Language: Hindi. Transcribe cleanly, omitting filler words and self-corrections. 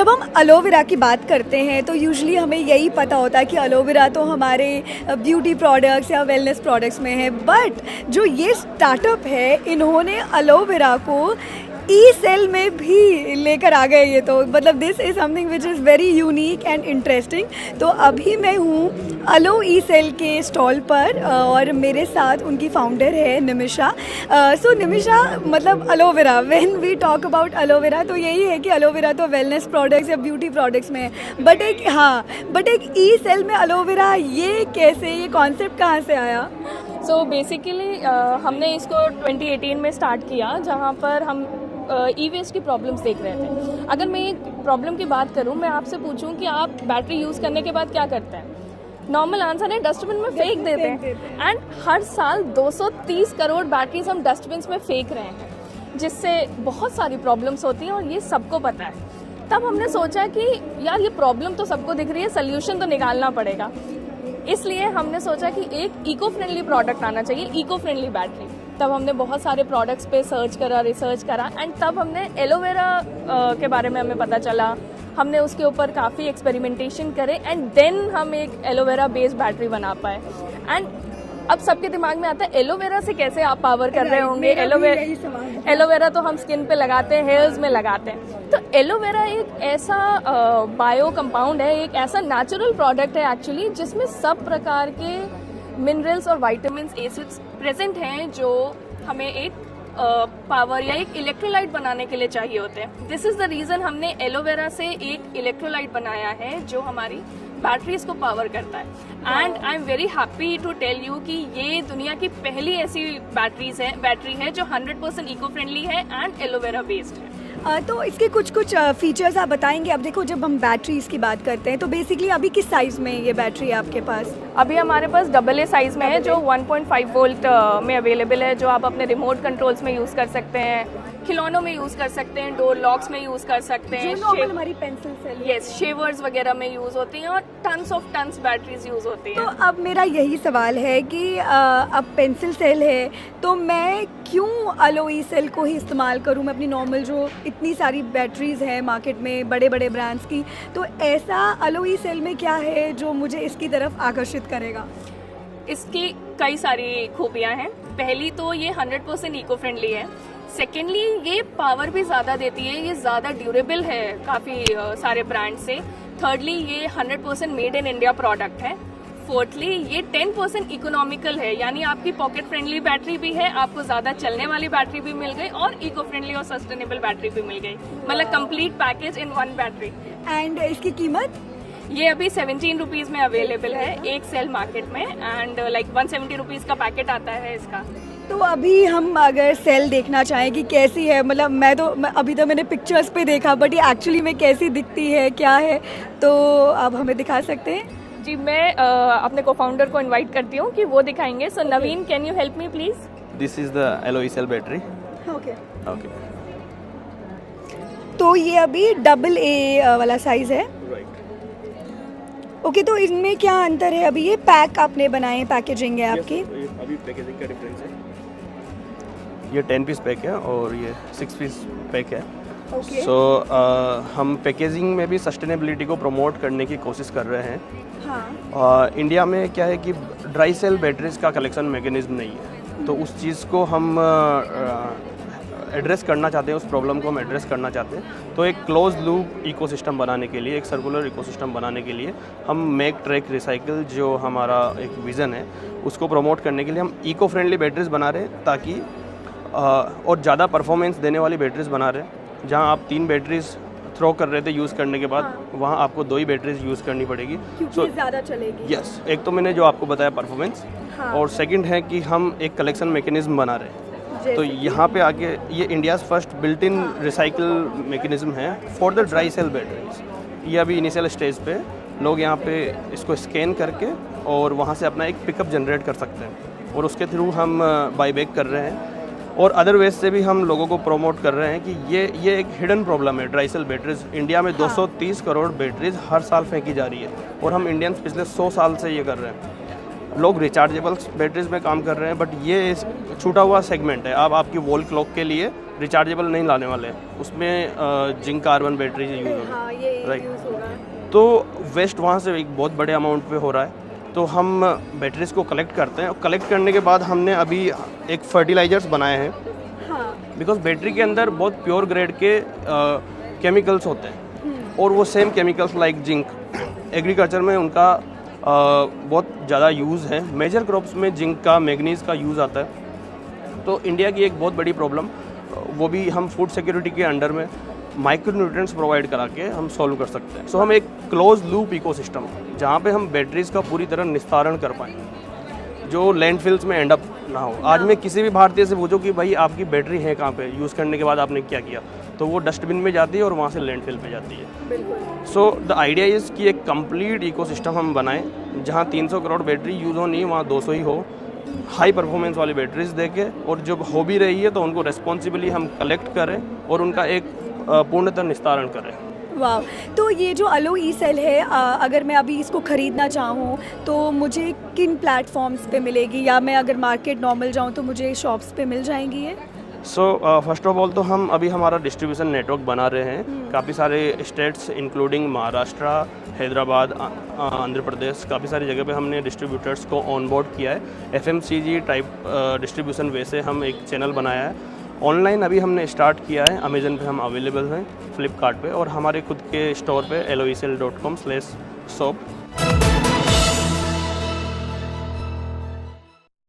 जब हम एलोवेरा की बात करते हैं तो यूजुअली हमें यही पता होता है कि एलोवेरा तो हमारे ब्यूटी प्रोडक्ट्स या वेलनेस प्रोडक्ट्स में है, बट जो ये स्टार्टअप है इन्होंने एलोवेरा को ई सेल में भी लेकर आ गए। ये तो मतलब this is something which is very unique and interesting. तो अभी मैं हूँ अलो ई सेल के स्टॉल पर और मेरे साथ उनकी फाउंडर है निमिषा। सो निमिषा, मतलब aloe vera, when we talk about aloe vera तो यही है कि एलोवेरा तो वेलनेस प्रोडक्ट्स या ब्यूटी प्रोडक्ट्स में है, बट एक ई सेल में एलोवेरा, ये कैसे, ये कॉन्सेप्ट कहाँ से आया? सो बेसिकली हमने इसको 2018 में स्टार्ट किया, जहाँ पर हम ई वेस्ट की प्रॉब्लम्स देख रहे थे। अगर मैं एक प्रॉब्लम की बात करूं, मैं आपसे पूछूं कि आप बैटरी यूज़ करने के बाद क्या करते हैं? नॉर्मल आंसर है डस्टबिन में फेंक देते हैं। एंड हर साल 230 करोड़ बैटरीज हम डस्टबिन में फेंक रहे हैं, जिससे बहुत सारी प्रॉब्लम्स होती हैं और ये सबको पता है। तब हमने सोचा कि यार ये प्रॉब्लम तो सबको दिख रही है, सोल्यूशन तो निकालना पड़ेगा। इसलिए हमने सोचा कि एक इको फ्रेंडली प्रोडक्ट आना चाहिए, इको फ्रेंडली बैटरी। तब हमने बहुत सारे प्रोडक्ट्स पे रिसर्च करा एंड तब हमने एलोवेरा के बारे में हमें पता चला। हमने उसके ऊपर काफ़ी एक्सपेरिमेंटेशन करे एंड देन हम एक एलोवेरा बेस्ड बैटरी बना पाए। एंड अब सबके दिमाग में आता है एलोवेरा से कैसे आप पावर कर रहे होंगे। एलोवेरा तो हम स्किन पे लगाते हैं, हेयर्स में लगाते हैं। तो एलोवेरा एक ऐसा बायो कंपाउंड है, एक ऐसा नेचुरल प्रोडक्ट है एक्चुअली, जिसमें सब प्रकार के मिनरल्स और विटामिन्स, एसिड्स प्रेजेंट हैं जो हमें एक पावर या एक इलेक्ट्रोलाइट बनाने के लिए चाहिए होते हैं। दिस इज द रीजन हमने एलोवेरा से एक इलेक्ट्रोलाइट बनाया है जो हमारी बैटरीज को पावर करता है। And I am very happy to tell you कि ये दुनिया की पहली ऐसी बैटरी है जो 100% इको फ्रेंडली है एंड एलोवेरा बेस्ड है। तो इसके कुछ फीचर्स आप बताएंगे? अब देखो, जब हम बैटरीज की बात करते हैं तो बेसिकली अभी किस साइज़ में ये बैटरी है आपके पास? अभी हमारे पास AA साइज़ में है, जो 1.5 वोल्ट में अवेलेबल है, जो आप अपने रिमोट कंट्रोल्स में यूज़ कर सकते हैं, खिलौनों में यूज़ कर सकते हैं, डोर लॉक्स में यूज़ कर सकते हैं, हमारी पेंसिल सेल, यस, शेवर्स वगैरह में यूज़ होती हैं और टन्स बैटरीज यूज़ होती हैं। तो अब मेरा यही सवाल है कि अब पेंसिल सेल है तो मैं क्यों अलो ई सेल को ही इस्तेमाल करूं? मैं अपनी नॉर्मल जो इतनी सारी बैटरीज हैं मार्केट में बड़े बड़े ब्रांड्स की, तो ऐसा अलो ई सेल में क्या है जो मुझे इसकी तरफ आकर्षित करेगा? इसकी कई सारी खूबियां हैं। पहली तो ये 100% इको फ्रेंडली है। सेकेंडली ये पावर भी ज़्यादा देती है, ये ज़्यादा ड्यूरेबल है काफ़ी सारे ब्रांड से। थर्डली ये 100% मेड इन इंडिया प्रोडक्ट है। फोर्थली ये 10% इकोनॉमिकल है, यानी आपकी पॉकेट फ्रेंडली बैटरी भी है, आपको ज़्यादा चलने वाली बैटरी भी मिल गई और इको फ्रेंडली और सस्टेनेबल बैटरी भी मिल गई, मतलब complete package in one battery. And इसकी कीमत? ये अभी 17 रुपीज़ में अवेलेबल है एक सेल मार्केट में, एंड लाइक 170 रुपीज़ का पैकेट आता है इसका। तो अभी हम अगर सेल देखना चाहें कि कैसी है, मतलब अभी तो मैंने पिक्चर्स पे देखा, बट ये एक्चुअली में कैसी दिखती है, क्या है, तो आप हमें दिखा सकते हैं? जी, मैं अपने को फाउंडर को इनवाइट करती हूँ कि वो दिखाएंगे। So Naveen, can you help me please? This is the Elo E cell battery. Okay. तो ये अभी AA वाला साइज है। ओके, तो इनमें क्या अंतर है? अभी ये पैक आपने बनाए, पैकेजिंग है आपकी? अभी पैकेजिंग का डिफरेंस है। ये 10 पीस पैक है और ये 6 पीस पैक है। Okay. हम पैकेजिंग में भी सस्टेनेबिलिटी को प्रमोट करने की कोशिश कर रहे हैं। हाँ। इंडिया में क्या है कि ड्राई सेल बैटरीज का कलेक्शन मैकेनिज्म नहीं है, तो उस चीज़ को हम एड्रेस करना चाहते हैं, उस प्रॉब्लम को हम एड्रेस करना चाहते हैं। तो एक क्लोज लूप इकोसिस्टम बनाने के लिए, एक सर्कुलर इकोसिस्टम बनाने के लिए हम मेक ट्रैक रिसाइकिल, जो हमारा एक विज़न है, उसको प्रमोट करने के लिए हम इको फ्रेंडली बैटरीज बना रहे हैं, ताकि और ज़्यादा परफॉर्मेंस देने वाली बैटरीज बना रहे हैं। जहाँ आप 3 बैटरीज थ्रो कर रहे थे यूज़ करने के बाद, हाँ, वहाँ आपको 2 ही बैटरीज यूज़ करनी पड़ेगी, क्योंकि ज़्यादा चलेगी। यस, एक तो मैंने जो आपको बताया परफॉर्मेंस, हाँ, और सेकंड है कि हम एक कलेक्शन मैकेनिज्म बना रहे हैं। तो यहाँ पे आके ये India's first built in recycle mechanism है for the dry cell batteries. ये अभी इनिशियल स्टेज पे लोग यहाँ पे इसको स्कैन करके और वहाँ से अपना एक पिकअप जनरेट कर सकते हैं, और उसके थ्रू हम बाई बैक कर रहे हैं। और अदर वेज से भी हम लोगों को प्रमोट कर रहे हैं कि ये एक हिडन प्रॉब्लम है। ड्राई सेल बैटरीज इंडिया में 230 करोड़ बैटरीज हर साल फेंकी जा रही है, और हम इंडियंस पिछले 100 साल से ये कर रहे हैं। लोग रिचार्जेबल बैटरीज में काम कर रहे हैं, बट ये छूटा हुआ सेगमेंट है। अब आपकी वॉल क्लॉक के लिए रिचार्जेबल नहीं लाने वाले हैं, उसमें जिंक कार्बन बैटरी यूज़ होगी, हाँ ये राइट। यूज़ होगा। तो वेस्ट वहाँ से एक बहुत बड़े अमाउंट पे हो रहा है, तो हम बैटरीज को कलेक्ट करते हैं और कलेक्ट करने के बाद हमने अभी एक फर्टिलाइजर्स बनाए हैं, हाँ बिकॉज बैटरी के अंदर बहुत प्योर ग्रेड के केमिकल्स होते हैं और वो same chemicals like zinc agriculture में उनका बहुत ज़्यादा यूज़ है। मेजर क्रॉप्स में जिंक का मैग्नीज का यूज़ आता है। तो इंडिया की एक बहुत बड़ी प्रॉब्लम वो भी हम फूड सिक्योरिटी के अंडर में माइक्रोन्यूट्रिएंट्स प्रोवाइड करा के हम सॉल्व कर सकते हैं। सो हम एक क्लोज लूप इकोसिस्टम जहाँ पे हम बैटरीज का पूरी तरह निस्तारण कर पाएँ, जो लैंडफिल्स में एंड अप ना हो। आज मैं किसी भी भारतीय से पूछूं कि भाई आपकी बैटरी है कहाँ पे, यूज़ करने के बाद आपने क्या किया, तो वो डस्टबिन में जाती है और वहाँ से लैंडफिल पे जाती है। सो द आइडिया इज़ कि एक कंप्लीट इकोसिस्टम हम बनाएं जहाँ 300 करोड़ बैटरी यूज़ हो, नहीं वहाँ 200 ही हो, हाई परफॉर्मेंस वाली बैटरीज देके, और जब हो भी रही है तो उनको रेस्पॉन्सिबली हम कलेक्ट करें और उनका एक पूर्णतः निस्तारण करें। वाह, तो ये जो अलो ई सेल है, अगर मैं अभी इसको ख़रीदना चाहूँ तो मुझे किन प्लेटफॉर्म्स पे मिलेगी, या मैं अगर मार्केट नॉर्मल जाऊँ तो मुझे शॉप्स पे मिल जाएंगी ये? सो फर्स्ट ऑफ ऑल तो हम अभी हमारा डिस्ट्रीब्यूशन नेटवर्क बना रहे हैं। काफ़ी सारे स्टेट्स इंक्लूडिंग महाराष्ट्र, हैदराबाद, आंध्र प्रदेश, काफ़ी सारी जगह पे हमने डिस्ट्रीब्यूटर्स को ऑन बोर्ड किया है। FMCG टाइप डिस्ट्रीब्यूशन वे से हम एक चैनल बनाया है। ऑनलाइन अभी हमने स्टार्ट किया है, अमेजन पे हम अवेलेबल हैं, फ्लिपकार्ट पे, और हमारे खुद के स्टोर पे aloecell.com/shop।